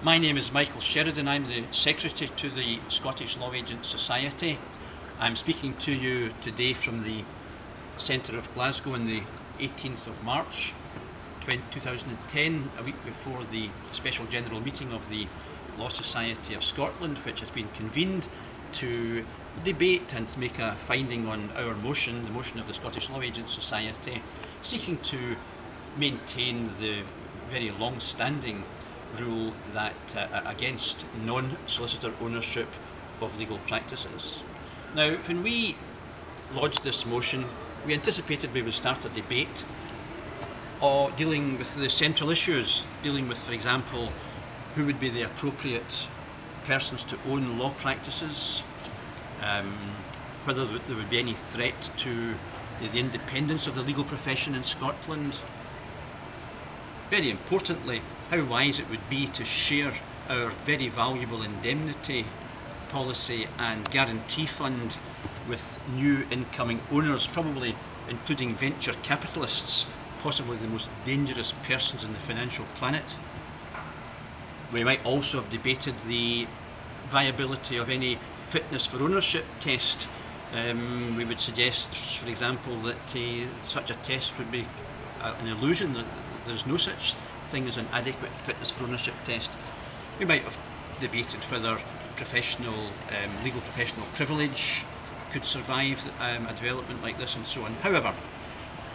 My name is Michael Sheridan. I'm the Secretary to the Scottish Law Society. I'm speaking to you today from the centre of Glasgow on the 18th of March 2010, a week before the special general meeting of the Law Society of Scotland, which has been convened to debate and make a finding on our motion, the motion of the Scottish Law Society, seeking to maintain the very long-standing rule that against non-solicitor ownership of legal practices. Now, when we lodged this motion, we anticipated we would start a debate dealing with the central issues, dealing with, for example, who would be the appropriate persons to own law practices, whether there would be any threat to the independence of the legal profession in Scotland. Very importantly, how wise it would be to share our very valuable indemnity policy and guarantee fund with new incoming owners, probably including venture capitalists, possibly the most dangerous persons in the financial planet. We might also have debated the viability of any fitness for ownership test. We would suggest, for example, that such a test would be an illusion, that there's no such thing as an adequate fitness for ownership test. We might have debated whether legal professional privilege could survive a development like this and so on. However,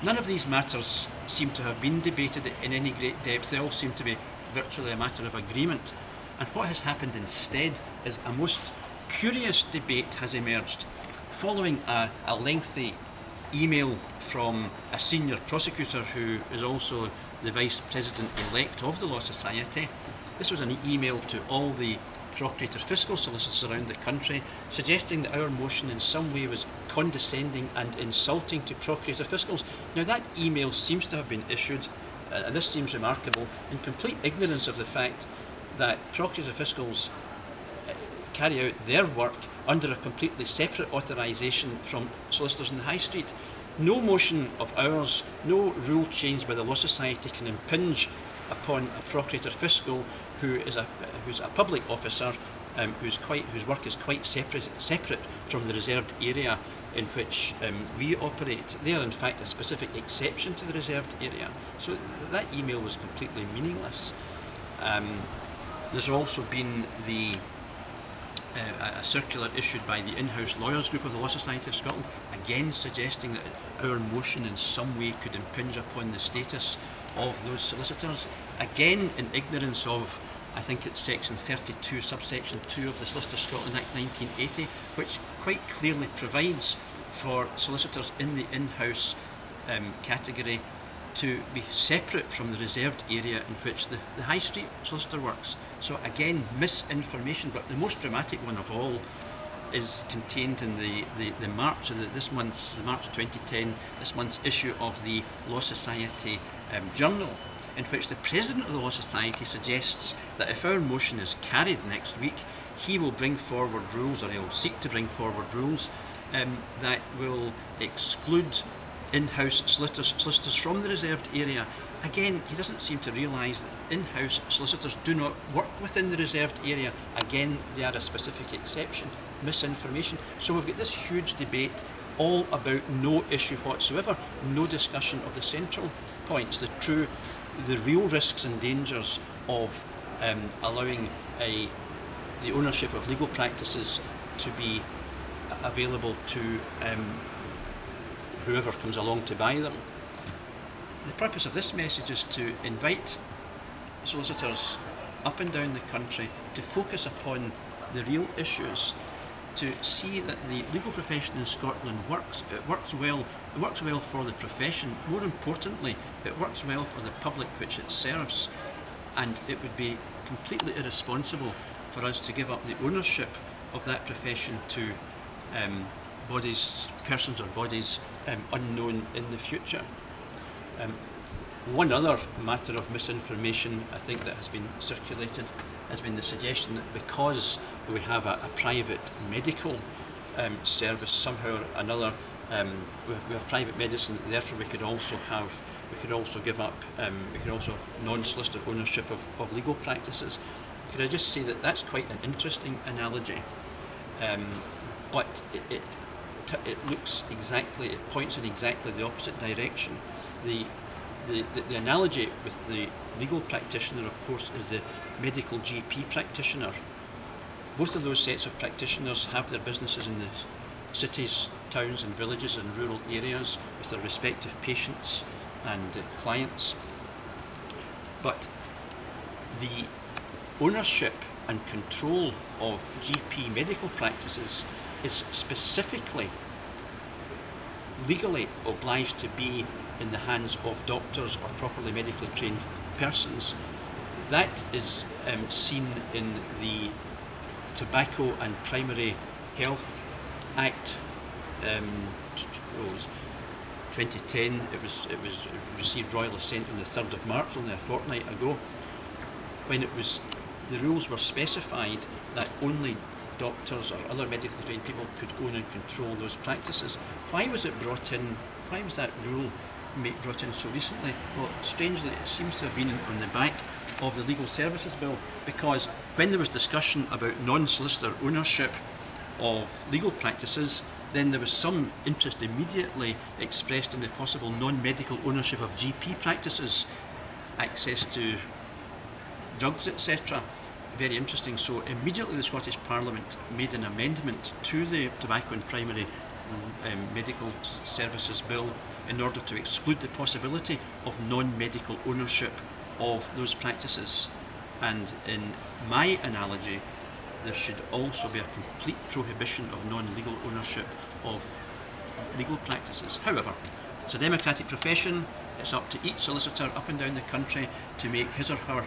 none of these matters seem to have been debated in any great depth. They all seem to be virtually a matter of agreement. And what has happened instead is a most curious debate has emerged following a lengthy email from a senior prosecutor who is also the Vice President-elect of the Law Society. This was an email to all the Procurator Fiscal solicitors around the country, suggesting that our motion in some way was condescending and insulting to Procurator Fiscals. Now, that email seems to have been issued, and this seems remarkable, in complete ignorance of the fact that Procurator Fiscals carry out their work under a completely separate authorisation from solicitors in the High Street. No motion of ours, no rule change by the Law Society can impinge upon a Procurator Fiscal who's a public officer whose work is quite separate from the reserved area in which we operate. They are in fact a specific exception to the reserved area. So that email was completely meaningless. There's also been a circular issued by the in-house lawyers group of the Law Society of Scotland, again suggesting that our motion in some way could impinge upon the status of those solicitors, again in ignorance of, I think it's section 32, subsection 2 of the Solicitors Scotland Act 1980, which quite clearly provides for solicitors in the in-house category to be separate from the reserved area in which the High Street solicitor works. So again, misinformation, but the most dramatic one of all is contained in the March 2010, this month's issue of the Law Society Journal, in which the President of the Law Society suggests that if our motion is carried next week, he will bring forward rules, or he'll seek to bring forward rules that will exclude in-house solicitors from the reserved area. Again, he doesn't seem to realise that in-house solicitors do not work within the reserved area. Again, they are a specific exception. Misinformation. So we've got this huge debate all about no issue whatsoever, no discussion of the central points, the real risks and dangers of allowing the ownership of legal practices to be available to whoever comes along to buy them. The purpose of this message is to invite solicitors up and down the country to focus upon the real issues, to see that the legal profession in Scotland works. It works well for the profession. More importantly, it works well for the public which it serves, and it would be completely irresponsible for us to give up the ownership of that profession to persons or bodies unknown in the future. One other matter of misinformation, I think, that has been circulated has been the suggestion that because we have a private medical service, somehow or another, we have private medicine, therefore we could also give up, we could also have non-solicitor ownership of legal practices. could I just say that that's quite an interesting analogy, but it looks exactly, it points in exactly the opposite direction. The analogy with the legal practitioner, of course, is the medical GP practitioner. Both of those sets of practitioners have their businesses in the cities, towns and villages and rural areas with their respective patients and clients. But the ownership and control of GP medical practices is specifically legally obliged to be in the hands of doctors or properly medically trained persons. That is seen in the Tobacco and Primary Health Act 2010. It was received royal assent on the 3rd of March, only a fortnight ago, when the rules were specified that only doctors or other medically trained people could own and control those practices. Why was it brought in? Why was that rule brought in so recently? Well, strangely, it seems to have been on the back of the Legal Services Bill, because when there was discussion about non-solicitor ownership of legal practices, then there was some interest immediately expressed in the possible non-medical ownership of GP practices, access to drugs, etc. Very interesting. So immediately the Scottish Parliament made an amendment to the Tobacco and Primary Medical Services Bill in order to exclude the possibility of non-medical ownership of those practices. And in my analogy, there should also be a complete prohibition of non-legal ownership of legal practices. However, it's a democratic profession. It's up to each solicitor up and down the country to make his or her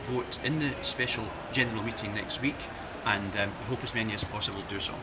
vote in the special general meeting next week, and I hope as many as possible do so.